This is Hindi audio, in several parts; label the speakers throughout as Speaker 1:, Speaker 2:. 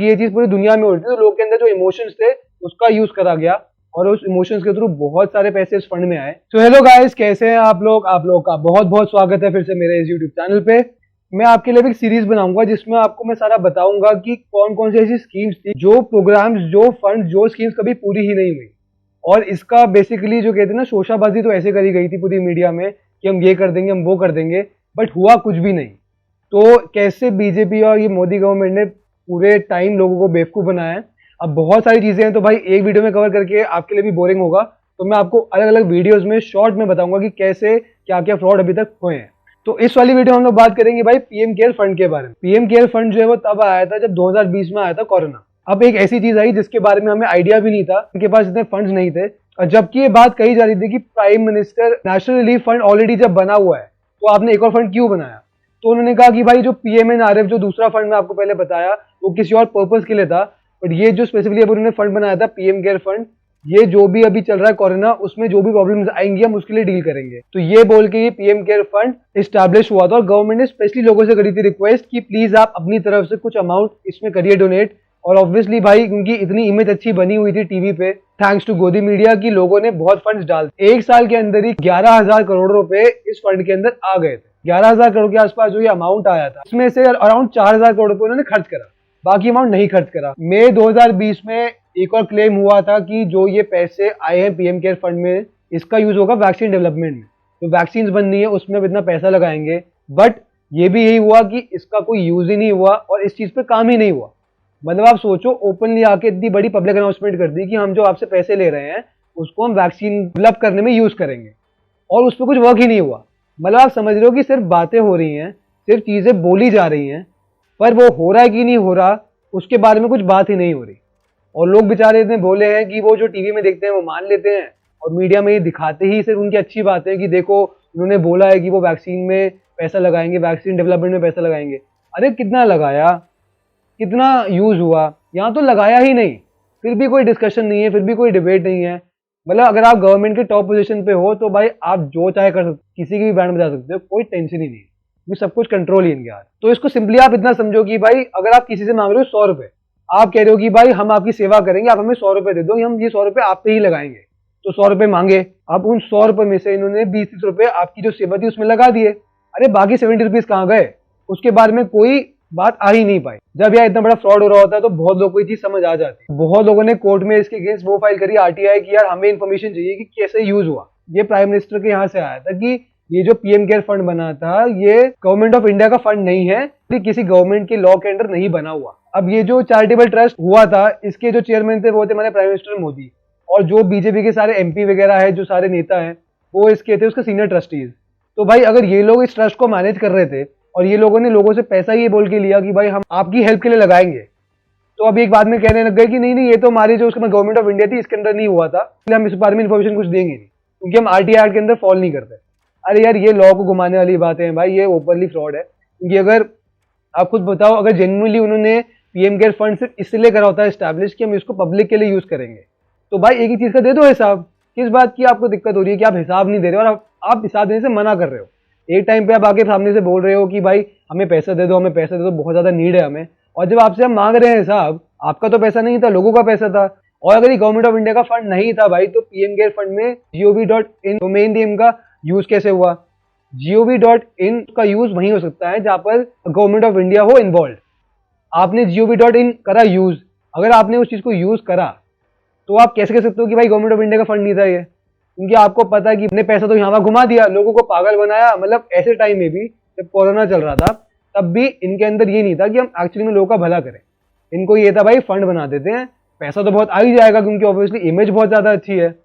Speaker 1: क्योंकि ये चीज पूरी दुनिया में हो रही थी, तो लोग के अंदर जो इमोशंस थे उसका यूज करा गया और उस इमोशंस के थ्रू बहुत सारे पैसे इस फंड में आए। तो हेलो गाइस, कैसे हैं आप लोग का बहुत बहुत स्वागत है फिर से मेरे इस यूट्यूब चैनल पे। मैं आपके लिए एक सीरीज बनाऊंगा जिसमें आपको मैं सारा बताऊंगा कि कौन कौन सी ऐसी स्कीम्स थी, जो प्रोग्राम्स, जो फंड, जो स्कीम्स कभी पूरी ही नहीं हुई। और इसका बेसिकली जो कहते हैं ना, शोशाबाजी तो ऐसे करी गई थी पूरी मीडिया में कि हम ये कर देंगे, हम वो कर देंगे, बट हुआ कुछ भी नहीं। तो कैसे बीजेपी और ये मोदी गवर्नमेंट ने पूरे टाइम लोगों को बेवकूफ बनाया है। अब बहुत सारी चीजें हैं, तो भाई एक वीडियो में कवर करके आपके लिए भी बोरिंग होगा, तो मैं आपको अलग अलग वीडियोस में शॉर्ट में बताऊंगा कि कैसे क्या क्या फ्रॉड अभी तक हुए हैं। तो इस वाली वीडियो हम लोग बात करेंगे भाई पीएम केयर फंड के बारे में। पीएम केयर फंड जो है वो तब आया था जब 2020 में आया था कोरोना। अब एक ऐसी चीज आई जिसके बारे में हमें आइडिया भी नहीं था, उनके पास इतने फंड्स नहीं थे, और जबकि ये बात कही जा रही थी कि prime minister national relief fund already जब बना हुआ है तो आपने एक और फंड क्यों बनाया। तो उन्होंने कहा कि भाई जो पीएमएनआरएफ, जो दूसरा फंड मैं आपको पहले बताया, वो किसी और पर्पस के लिए था, बट ये जो स्पेसिफिकली उन्होंने फंड बनाया था पीएम केयर फंड, ये जो भी अभी चल रहा है कोरोना, उसमें जो भी प्रॉब्लम्स आएंगी हम उसके लिए डील करेंगे। तो ये बोल के ये पीएम केयर फंड इस्टेब्लिश हुआ था और गवर्नमेंट ने स्पेशली लोगों से करी थी रिक्वेस्ट कि प्लीज आप अपनी तरफ से कुछ अमाउंट इसमें करिए डोनेट। और ऑब्वियसली भाई क्योंकि इतनी इमेज अच्छी बनी हुई थी टीवी पे, थैंक्स टू गोदी मीडिया, की लोगों ने बहुत फंड्स डाल, एक साल के अंदर ही 11,000 करोड़ रुपए इस फंड के अंदर आ गए थे। 11,000 करोड़ के आसपास जो ये अमाउंट आया था, इसमें से अराउंड 4,000 करोड़ रुपए उन्होंने खर्च करा, बाकी अमाउंट नहीं खर्च करा। मई 2020 में एक और क्लेम हुआ था कि जो ये पैसे आए हैं पीएम केयर फंड में, इसका यूज होगा वैक्सीन डेवलपमेंट में, तो वैक्सीन बननी है उसमें अब इतना पैसा लगाएंगे। बट ये भी यही हुआ कि इसका कोई यूज ही नहीं हुआ और इस चीज पे काम ही नहीं हुआ। मतलब आप सोचो, ओपनली आके इतनी बड़ी पब्लिक अनाउंसमेंट कर दी कि हम जो आपसे पैसे ले रहे हैं उसको हम वैक्सीन डेवलप करने में यूज करेंगे, और उस पर कुछ वर्क ही नहीं हुआ। मतलब आप समझ रहे हो कि सिर्फ बातें हो रही हैं, सिर्फ चीजें बोली जा रही हैं, पर वो हो रहा है कि नहीं हो रहा उसके बारे में कुछ बात ही नहीं हो रही। और लोग बेचारे इतने भोले हैं कि वो जो टीवी में देखते हैं वो मान लेते हैं, और मीडिया में ये दिखाते ही सिर्फ उनकी अच्छी बातें कि देखो उन्होंने बोला है कि वो वैक्सीन में पैसा लगाएंगे, वैक्सीन डेवलपमेंट में पैसा लगाएंगे। अरे कितना लगाया, कितना यूज हुआ, यहाँ तो लगाया ही नहीं, फिर भी कोई डिस्कशन नहीं है, फिर भी कोई डिबेट नहीं है। मतलब अगर आप गवर्नमेंट के टॉप पोजीशन पे हो तो भाई आप जो चाहे कर सकते, किसी की भी बैंड बजा सकते हो, कोई टेंशन ही नहीं है, क्योंकि सब कुछ कंट्रोल ही इनके हाथ। तो इसको सिंपली आप इतना समझो कि भाई अगर आप किसी से मांग रहे हो 100 रुपए, आप कह रहे हो कि भाई हम आपकी सेवा करेंगे, आप हमें 100 रुपए दे दो, हम ये 100 रुपए आप पे ही लगाएंगे। तो 100 रुपए मांगे, अब उन 100 रुपए में से इन्होंने 20-30 रुपए आपकी जो सेवा थी उसमें लगा दिए। अरे बाकी 70 रुपीज कहाँ गए, उसके बारे में कोई बात आ ही नहीं पाई। जब यार इतना बड़ा फ्रॉड हो रहा होता है तो बहुत लोगों को ये चीज समझ आ जाती है। बहुत लोगों ने कोर्ट में इसके अगेंस्ट वो फाइल करी, आरटीआई, की यार हमें इन्फॉर्मेशन चाहिए कि कैसे यूज हुआ। ये प्राइम मिनिस्टर के यहाँ से आया था कि ये जो पीएम केयर फंड बना था ये गवर्नमेंट ऑफ इंडिया का फंड नहीं है, ये किसी गवर्नमेंट के लॉ के अंडर नहीं बना हुआ। अब ये जो चैरिटेबल ट्रस्ट हुआ था, इसके जो चेयरमैन थे वो थे हमारे प्राइम मिनिस्टर मोदी, और जो बीजेपी के सारे एमपी वगैरह है, जो सारे नेता हैं, वो इसके थे उसके सीनियर ट्रस्टीज। तो भाई अगर ये लोग इस ट्रस्ट को मैनेज कर रहे थे और ये लोगों ने लोगों से पैसा ये बोल के लिया कि भाई हम आपकी हेल्प के लिए लगाएंगे, तो अब एक बाद में कहने लग गए कि नहीं नहीं, ये तो हमारी जो उसके गवर्नमेंट ऑफ इंडिया थी इसके अंदर नहीं हुआ था, इसलिए हम इस बारे में इन्फॉर्मेशन कुछ देंगे नहीं, क्योंकि हम आरटीआई एक्ट के अंदर फॉलो नहीं करते। अरे यार ये लॉ को घुमाने वाली बातें हैं भाई, ये ओपनली फ्रॉड है। क्योंकि अगर आप खुद बताओ, अगर जेन्युइनली उन्होंने पीएम केयर फंड सिर्फ इसलिए करा होता है स्टैब्लिश कि हम इसको पब्लिक के लिए यूज करेंगे, तो भाई एक ही चीज का दे दो हिसाब। किस बात की आपको दिक्कत हो रही है कि आप हिसाब नहीं दे रहे हो और आप हिसाब देने से मना कर रहे हो। एक टाइम पे आप आके सामने से बोल रहे हो कि भाई हमें पैसा दे दो, हमें पैसा दे दो, बहुत ज्यादा नीड है हमें, और जब आपसे हम मांग रहे हैं हिसाब, आपका तो पैसा नहीं था, लोगों का पैसा था। और अगर ये गवर्नमेंट ऑफ इंडिया का फंड नहीं था भाई, तो पीएम केयर फंड में gov.in डोमेन नेम का यूज कैसे हुआ। gov.in का यूज वहीं हो सकता है जहां पर गवर्नमेंट ऑफ इंडिया हो इन्वॉल्व। आपने gov.in करा यूज, अगर आपने उस चीज को यूज करा तो आप कैसे कह सकते हो कि भाई गवर्नमेंट ऑफ इंडिया का फंड नहीं था ये, क्योंकि आपको पता है कि अपने पैसा तो यहाँ घुमा दिया, लोगों को पागल बनाया। मतलब ऐसे टाइम में भी जब कोरोना चल रहा था तब भी इनके अंदर ये नहीं था कि हम एक्चुअली में लोगों का भला करें, इनको ये था भाई फंड बना देते हैं, पैसा तो बहुत आ ही जाएगा, क्योंकि ऑब्वियसली इमेज बहुत ज्यादा अच्छी है,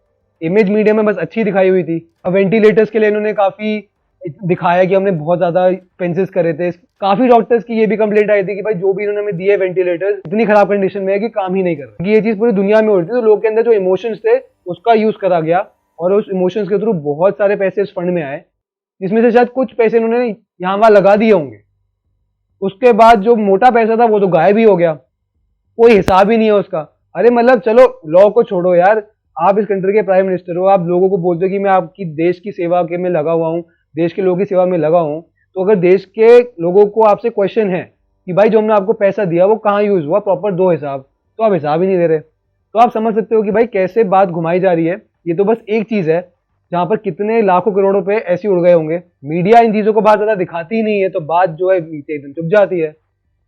Speaker 1: इमेज मीडिया में बस अच्छी दिखाई हुई थी। अब वेंटिलेटर्स के लिए इन्होंने काफी दिखाया कि हमने बहुत ज्यादा एक्सपेंसेस करे थे। काफी डॉक्टर्स की ये भी कंप्लेंट आई थी कि भाई जो भी इन्होंने हमें दिए वेंटिलेटर्स इतनी खराब कंडीशन में है कि काम ही नहीं कर रहे। ये चीज पूरी दुनिया में हो रही थी, तो लोग के अंदर जो इमोशंस थे उसका यूज करा गया और उस इमोशंस के थ्रू बहुत सारे पैसे इस फंड में आए, जिसमें से शायद कुछ पैसे इन्होंने यहाँ वहां लगा दिए होंगे। उसके बाद जो मोटा पैसा था वो तो गायब ही हो गया, कोई हिसाब ही नहीं है उसका। अरे मतलब चलो लॉ को छोड़ो यार, आप इस कंट्री के प्राइम मिनिस्टर हो, आप लोगों को बोलते हो कि मैं आपकी देश की सेवा के में लगा हुआ हूँ, देश के लोगों की सेवा में लगा हूँ, तो अगर देश के लोगों को आपसे क्वेश्चन है कि भाई जो हमने आपको पैसा दिया वो कहाँ यूज हुआ, प्रॉपर दो हिसाब, तो आप हिसाब ही नहीं दे रहे। तो आप समझ सकते हो कि भाई कैसे बात घुमाई जा रही है। ये तो बस एक चीज है जहां पर कितने लाखों करोड़ों पे ऐसे उड़ गए होंगे। मीडिया इन चीजों को बात ज्यादा दिखाती ही नहीं है, तो बात जो है नीचे एकदम चुप जाती है।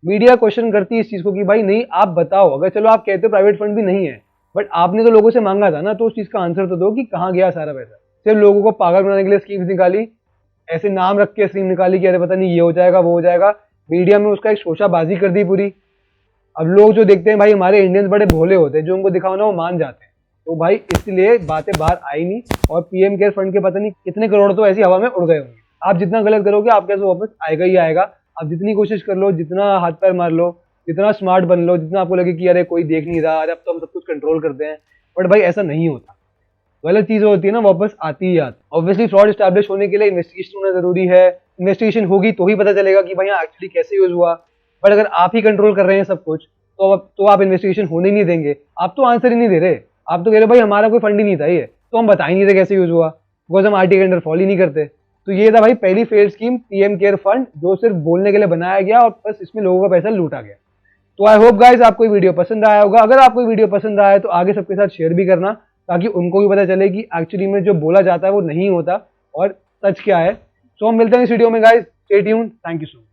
Speaker 1: मीडिया क्वेश्चन करती है इस चीज को कि भाई नहीं आप बताओ, अगर चलो आप कहते हो प्राइवेट फंड भी नहीं है, बट आपने तो लोगों से मांगा था ना, तो उस चीज का आंसर तो दो कि कहाँ गया सारा पैसा। सिर्फ लोगों को पागल बनाने के लिए स्कीम्स निकाली, ऐसे नाम रख के स्कीम निकाली कि अरे पता नहीं ये हो जाएगा वो हो जाएगा, मीडिया में उसका एक शोशाबाजी कर दी पूरी। अब लोग जो देखते हैं भाई, हमारे इंडियंस बड़े भोले होते हैं, जो उनको दिखाओ ना वो मान जाते हैं। तो भाई इसलिए बातें बाहर आई नहीं, और पीएम केयर फंड के पता नहीं कितने करोड़ तो ऐसी हवा में उड़ गए होंगे। आप जितना गलत करोगे आपके पास वापस आएगा ही आएगा। आप जितनी कोशिश कर लो, जितना हाथ पैर मार लो, जितना स्मार्ट बन लो, जितना आपको लगे कि अरे कोई देख नहीं रहा, अरे अब तो हम सब कुछ कंट्रोल करते हैं, बट भाई ऐसा नहीं होता। गलत चीज होती है ना वापस आती ही आती। ऑब्वियसली फ्रॉड स्टैब्लिश होने के लिए इन्वेस्टिगेशन होना जरूरी है। इन्वेस्टिगेशन होगी तो ही पता चलेगा कि भाई एक्चुअली कैसे यूज हुआ। बट अगर आप ही कंट्रोल कर रहे हैं सब कुछ, तो आप इन्वेस्टिगेशन होने ही नहीं देंगे। आप तो आंसर ही नहीं दे रहे, आप तो कह रहे भाई हमारा कोई फंड ही नहीं था ये, तो हम बता ही नहीं रहे कैसे यूज हुआ, बिकॉज हम आरटीआई के अंडर फॉलो ही नहीं करते। तो ये था भाई पहली failed scheme PM care fund, जो सिर्फ बोलने के लिए बनाया गया और बस इसमें लोगों का पैसा लूटा गया। तो आई होप गाइज आपको ये वीडियो पसंद आया होगा। अगर आपको वीडियो पसंद आया है तो आगे सबके साथ शेयर भी करना, ताकि उनको भी पता चले कि एक्चुअली में जो बोला जाता है वो नहीं होता और सच क्या है। सो हम मिलते हैं इस वीडियो में guys, stay tuned, thank you so much.